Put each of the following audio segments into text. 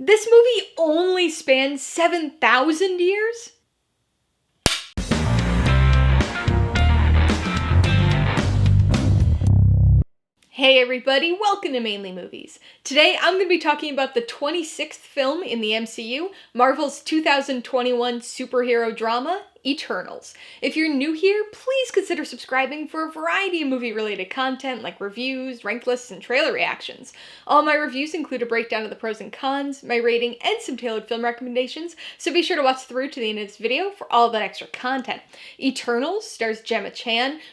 This movie only spans 7,000 years? Hey everybody, welcome to Mainly Movies. Today I'm going to be talking about the 26th film in the MCU, Marvel's 2021 superhero drama, Eternals. If you're new here, please consider subscribing for a variety of movie-related content like reviews, rank lists, and trailer reactions. All my reviews include a breakdown of the pros and cons, my rating, and some tailored film recommendations, so be sure to watch through to the end of this video for all that extra content. Eternals stars Gemma,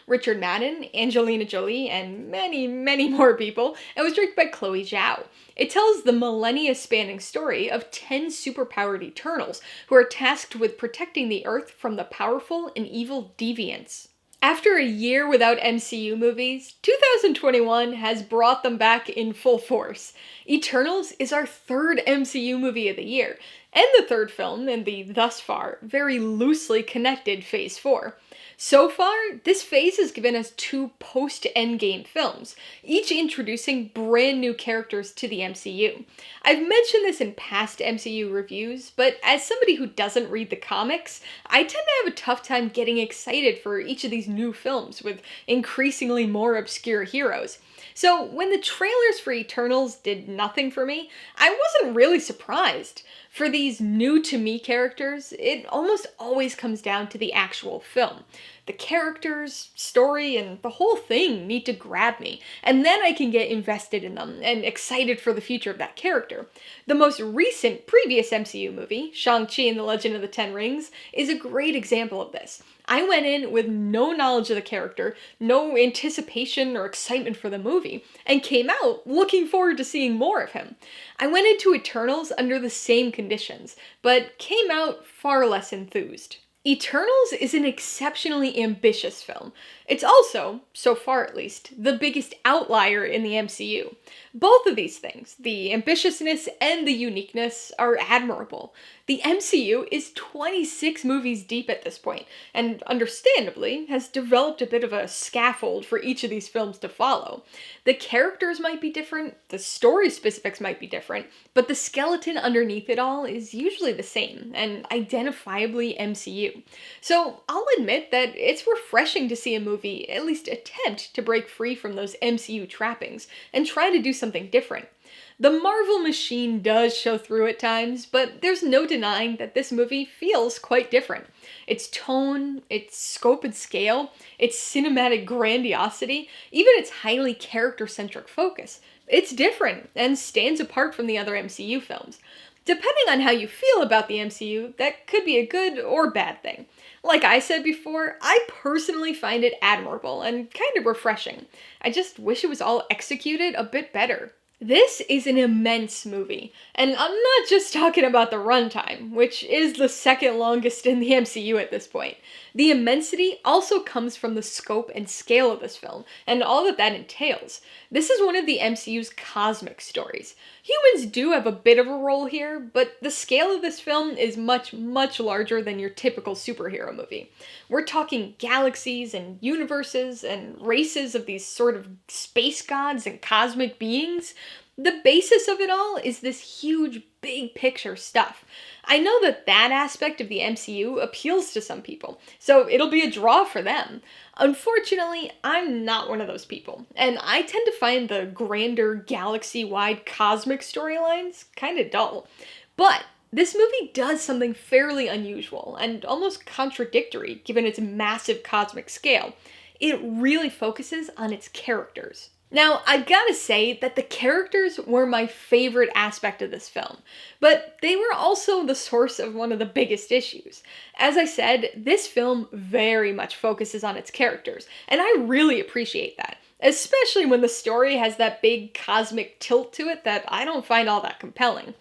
Richard Madden, Angelina Jolie, and many more people, and was directed by Chloé, Zhao. It tells the millennia-spanning story of 10 superpowered Eternals who are tasked with protecting the Earth from the powerful and evil deviants. After a year without MCU movies, 2021 has brought them back in full force. Eternals is our third MCU movie of the year, and the third film in the, thus far, very loosely connected Phase 4. So far, this phase has given us two post-Endgame films, each introducing brand new characters to the MCU. I've mentioned this in past MCU reviews, but as somebody who doesn't read the comics, I tend to have a tough time getting excited for each of these new films with increasingly more obscure heroes. So when the trailers for Eternals did nothing for me, I wasn't really surprised. For these new-to-me characters, it almost always comes down to the actual film. The characters, story, and the whole thing need to grab me, and then I can get invested in them and excited for the future of that character. The most recent previous MCU movie, Shang-Chi and the Legend of the Ten Rings, is a great example of this. I went in with no knowledge of the character, no anticipation or excitement for the movie, and came out looking forward to seeing more of him. I went into Eternals under the same conditions, but came out far less enthused. Eternals is an exceptionally ambitious film. It's also, so far at least, the biggest outlier in the MCU. Both of these things, the ambitiousness and the uniqueness, are admirable. The MCU is 26 movies deep at this point, and understandably has developed a bit of a scaffold for each of these films to follow. The characters might be different, the story specifics might be different, but the skeleton underneath it all is usually the same, and identifiably MCU. So I'll admit that it's refreshing to see a movie at least attempt to break free from those MCU trappings and try to do something different. The Marvel machine does show through at times, but there's no denying that this movie feels quite different. Its tone, its scope and scale, its cinematic grandiosity, even its highly character-centric focus. It's different and stands apart from the other MCU films. Depending on how you feel about the MCU, that could be a good or bad thing. Like I said before, I personally find it admirable and kind of refreshing. I just wish it was all executed a bit better. This is an immense movie, and I'm not just talking about the runtime, which is the second longest in the MCU at this point. The immensity also comes from the scope and scale of this film, and all that entails. This is one of the MCU's cosmic stories. Humans do have a bit of a role here, but the scale of this film is much larger than your typical superhero movie. We're talking galaxies and universes and races of these sort of space gods and cosmic beings. The basis of it all is this huge, big picture stuff. I know that aspect of the MCU appeals to some people, so it'll be a draw for them. Unfortunately, I'm not one of those people, and I tend to find the grander, galaxy-wide cosmic storylines kind of dull. But this movie does something fairly unusual and almost contradictory given its massive cosmic scale. It really focuses on its characters. Now, I've gotta say that the characters were my favorite aspect of this film, but they were also the source of one of the biggest issues. As I said, this film very much focuses on its characters, and I really appreciate that, especially when the story has that big cosmic tilt to it that I don't find all that compelling.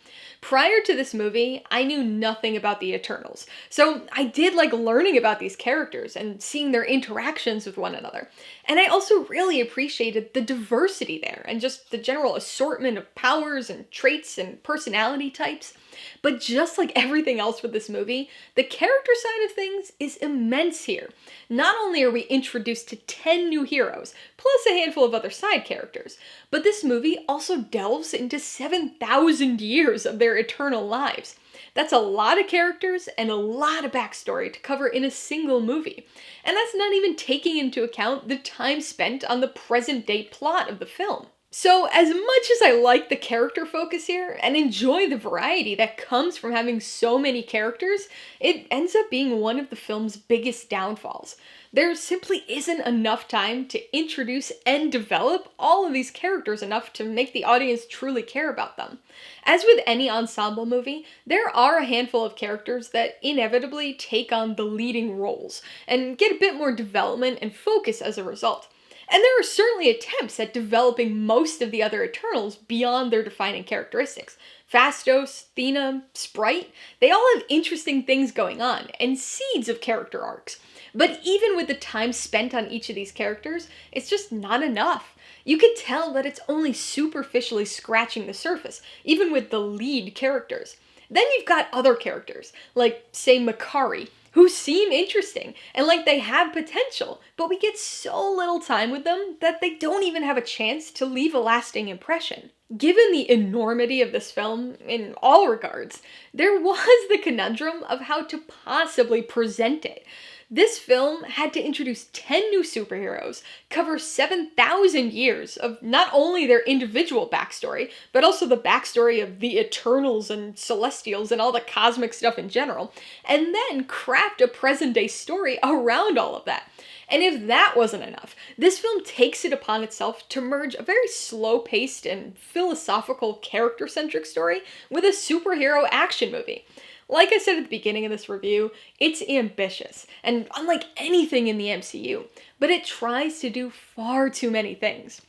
Prior to this movie, I knew nothing about the Eternals, so I did like learning about these characters and seeing their interactions with one another. And I also really appreciated the diversity there and just the general assortment of powers and traits and personality types. But just like everything else with this movie, the character side of things is immense here. Not only are we introduced to 10 new heroes, plus a handful of other side characters, but this movie also delves into 7,000 years of their their eternal lives. That's a lot of characters and a lot of backstory to cover in a single movie. And that's not even taking into account the time spent on the present-day plot of the film. So, as much as I like the character focus here and enjoy the variety that comes from having so many characters, it ends up being one of the film's biggest downfalls. There simply isn't enough time to introduce and develop all of these characters enough to make the audience truly care about them. As with any ensemble movie, there are a handful of characters that inevitably take on the leading roles and get a bit more development and focus as a result. And there are certainly attempts at developing most of the other Eternals beyond their defining characteristics. Phastos, Thena, Sprite, they all have interesting things going on, and seeds of character arcs. But even with the time spent on each of these characters, it's just not enough. You can tell that it's only superficially scratching the surface, even with the lead characters. Then you've got other characters, like, say, McHugh, who seem interesting and like they have potential, but we get so little time with them that they don't even have a chance to leave a lasting impression. Given the enormity of this film in all regards, there was the conundrum of how to possibly present it. This film had to introduce 10 new superheroes, cover 7,000 years of not only their individual backstory, but also the backstory of the Eternals and Celestials and all the cosmic stuff in general, and then craft a present-day story around all of that. And if that wasn't enough, this film takes it upon itself to merge a very slow-paced and philosophical character-centric story with a superhero action movie. Like I said at the beginning of this review, it's ambitious, and unlike anything in the MCU, but it tries to do far too many things.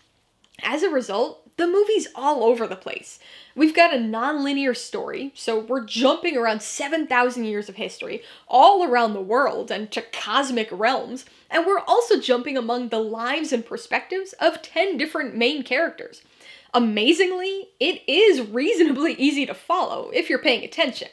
As a result, the movie's all over the place. We've got a non-linear story, so we're jumping around 7,000 years of history, all around the world and to cosmic realms, and we're also jumping among the lives and perspectives of 10 different main characters. Amazingly, it is reasonably easy to follow if you're paying attention.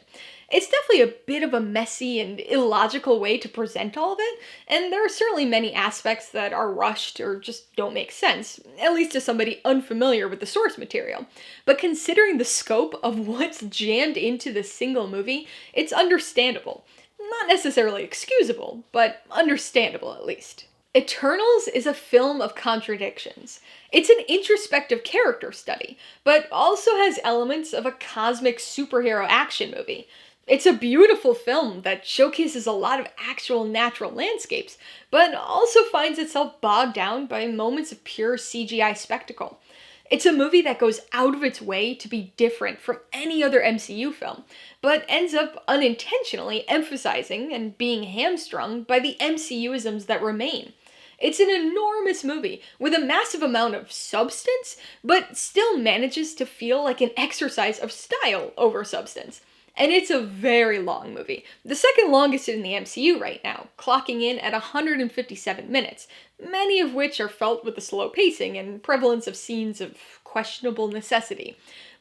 It's definitely a bit of a messy and illogical way to present all of it, and there are certainly many aspects that are rushed or just don't make sense, at least to somebody unfamiliar with the source material. But considering the scope of what's jammed into this single movie, it's understandable. Not necessarily excusable, but understandable at least. Eternals is a film of contradictions. It's an introspective character study, but also has elements of a cosmic superhero action movie. It's a beautiful film that showcases a lot of actual natural landscapes, but also finds itself bogged down by moments of pure CGI spectacle. It's a movie that goes out of its way to be different from any other MCU film, but ends up unintentionally emphasizing and being hamstrung by the MCUisms that remain. It's an enormous movie with a massive amount of substance, but still manages to feel like an exercise of style over substance. And it's a very long movie, the second longest in the MCU right now, clocking in at 157 minutes, many of which are felt with the slow pacing and prevalence of scenes of questionable necessity.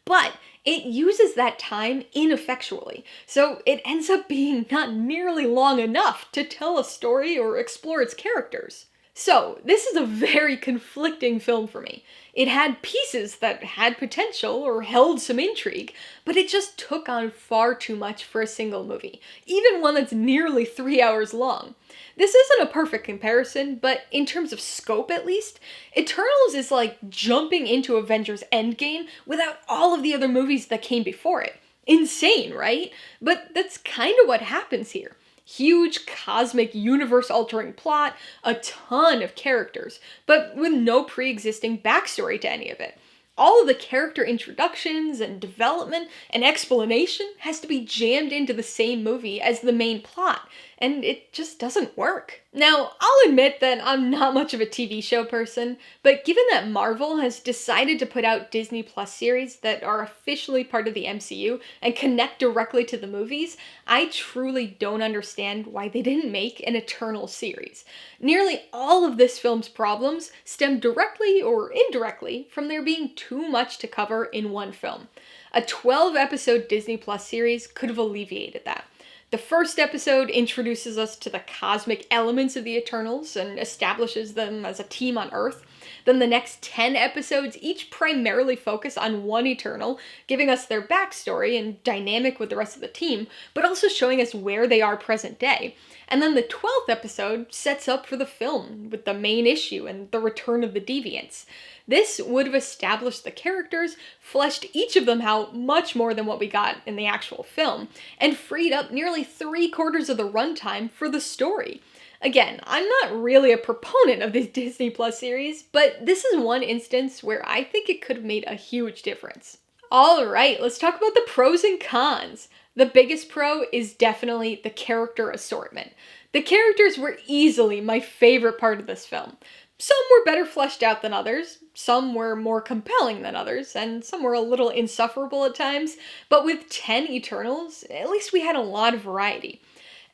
But it uses that time ineffectually, so it ends up being not nearly long enough to tell a story or explore its characters. So, this is a very conflicting film for me. It had pieces that had potential or held some intrigue, but it just took on far too much for a single movie, even one that's nearly 3 hours long. This isn't a perfect comparison, but in terms of scope at least, Eternals is like jumping into Avengers Endgame without all of the other movies that came before it. Insane, right? But that's kind of what happens here. Huge, cosmic, universe-altering plot, a ton of characters, but with no pre-existing backstory to any of it. All of the character introductions and development and explanation has to be jammed into the same movie as the main plot, and it just doesn't work. Now, I'll admit that I'm not much of a TV show person, but given that Marvel has decided to put out Disney Plus series that are officially part of the MCU and connect directly to the movies, I truly don't understand why they didn't make an Eternal series. Nearly all of this film's problems stem directly or indirectly from there being too much to cover in one film. A 12-episode Disney Plus series could have alleviated that. The first episode introduces us to the cosmic elements of the Eternals and establishes them as a team on Earth. Then the next 10 episodes each primarily focus on one Eternal, giving us their backstory and dynamic with the rest of the team, but also showing us where they are present day. And then the 12th episode sets up for the film, with the main issue and the return of the Deviants. This would have established the characters, fleshed each of them out much more than what we got in the actual film, and freed up nearly 3/4 of the runtime for the story. Again, I'm not really a proponent of this Disney Plus series, but this is one instance where I think it could have made a huge difference. Alright, let's talk about the pros and cons. The biggest pro is definitely the character assortment. The characters were easily my favorite part of this film. Some were better fleshed out than others, some were more compelling than others, and some were a little insufferable at times, but with 10 Eternals, at least we had a lot of variety.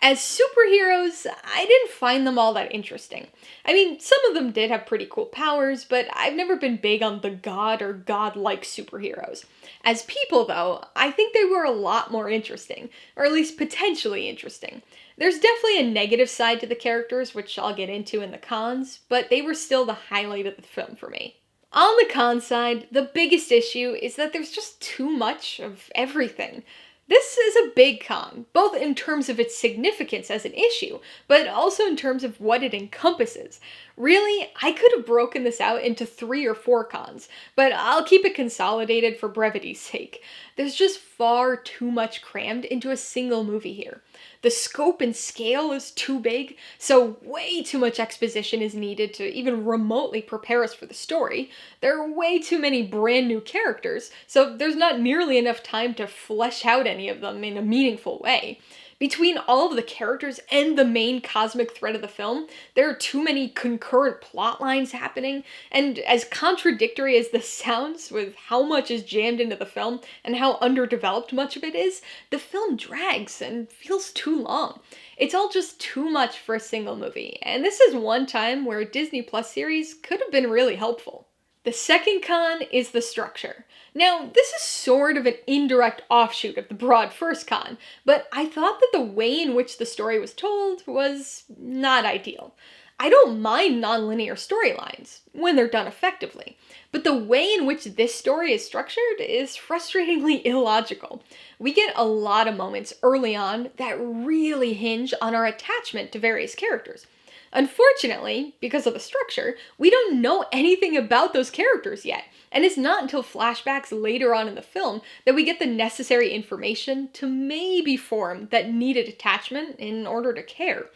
As superheroes, I didn't find them all that interesting. I mean, some of them did have pretty cool powers, but I've never been big on the god or god-like superheroes. As people, though, I think they were a lot more interesting, or at least potentially interesting. There's definitely a negative side to the characters, which I'll get into in the cons, but they were still the highlight of the film for me. On the con side, the biggest issue is that there's just too much of everything. This is a big con, both in terms of its significance as an issue, but also in terms of what it encompasses. Really, I could have broken this out into 3 or 4 cons, but I'll keep it consolidated for brevity's sake. There's just far too much crammed into a single movie here. The scope and scale is too big, so way too much exposition is needed to even remotely prepare us for the story. There are way too many brand new characters, so there's not nearly enough time to flesh out any of them in a meaningful way. Between all of the characters and the main cosmic thread of the film, there are too many concurrent plot lines happening, and as contradictory as this sounds with how much is jammed into the film and how underdeveloped much of it is, the film drags and feels too long. It's all just too much for a single movie, and this is one time where a Disney Plus series could have been really helpful. The second con is the structure. Now, this is sort of an indirect offshoot of the broad first con, but I thought that the way in which the story was told was not ideal. I don't mind nonlinear storylines, when they're done effectively, but the way in which this story is structured is frustratingly illogical. We get a lot of moments early on that really hinge on our attachment to various characters. Unfortunately, because of the structure, we don't know anything about those characters yet, and it's not until flashbacks later on in the film that we get the necessary information to maybe form that needed attachment in order to care.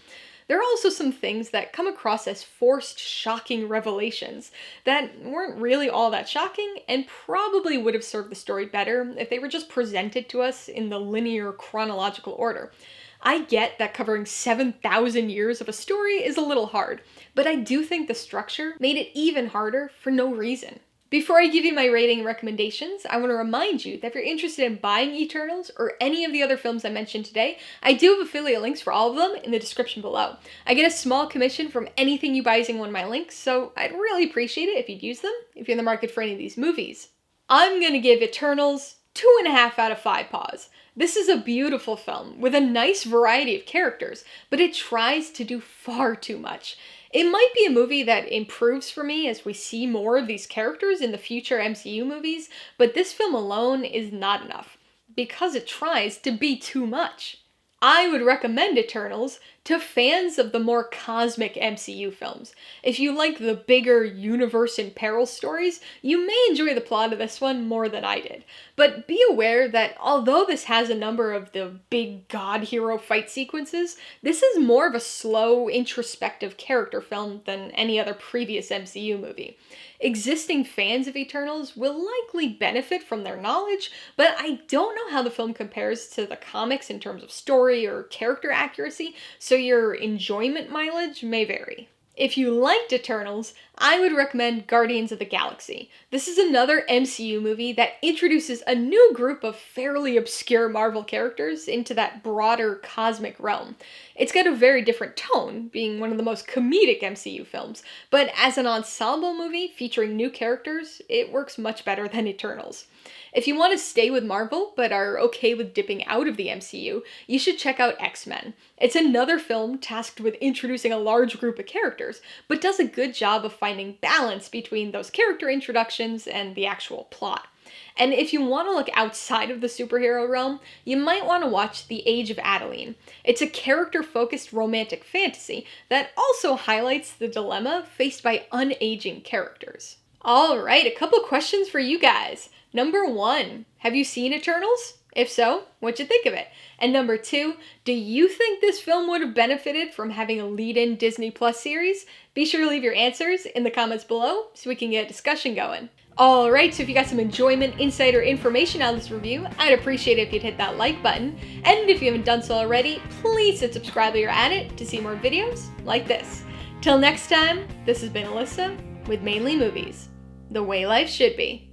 There are also some things that come across as forced, shocking revelations that weren't really all that shocking and probably would have served the story better if they were just presented to us in the linear chronological order. I get that covering 7,000 years of a story is a little hard, but I do think the structure made it even harder for no reason. Before I give you my rating and recommendations, I want to remind you that if you're interested in buying Eternals or any of the other films I mentioned today, I do have affiliate links for all of them in the description below. I get a small commission from anything you buy using one of my links, so I'd really appreciate it if you'd use them if you're in the market for any of these movies. I'm gonna give Eternals 2.5 out of 5 paws. This is a beautiful film with a nice variety of characters, but it tries to do far too much. It might be a movie that improves for me as we see more of these characters in the future MCU movies, but this film alone is not enough, because it tries to be too much. I would recommend Eternals to fans of the more cosmic MCU films. If you like the bigger universe in peril stories, you may enjoy the plot of this one more than I did. But be aware that although this has a number of the big god hero fight sequences, this is more of a slow, introspective character film than any other previous MCU movie. Existing fans of Eternals will likely benefit from their knowledge, but I don't know how the film compares to the comics in terms of story or character accuracy, so your enjoyment mileage may vary. If you liked Eternals, I would recommend Guardians of the Galaxy. This is another MCU movie that introduces a new group of fairly obscure Marvel characters into that broader cosmic realm. It's got a very different tone, being one of the most comedic MCU films, but as an ensemble movie featuring new characters, it works much better than Eternals. If you want to stay with Marvel, but are okay with dipping out of the MCU, you should check out X-Men. It's another film tasked with introducing a large group of characters, but does a good job of finding balance between those character introductions and the actual plot. And if you want to look outside of the superhero realm, you might want to watch The Age of Adeline. It's a character-focused romantic fantasy that also highlights the dilemma faced by unaging characters. Alright, a couple questions for you guys. Number 1, have you seen Eternals? If so, what'd you think of it? And number 2, do you think this film would have benefited from having a lead-in Disney Plus series? Be sure to leave your answers in the comments below so we can get a discussion going. Alright, so if you got some enjoyment, insight, or information out of this review, I'd appreciate it if you'd hit that like button. And if you haven't done so already, please hit subscribe while you're at it to see more videos like this. Till next time, this has been Alyssa with Mainly Movies, the way life should be.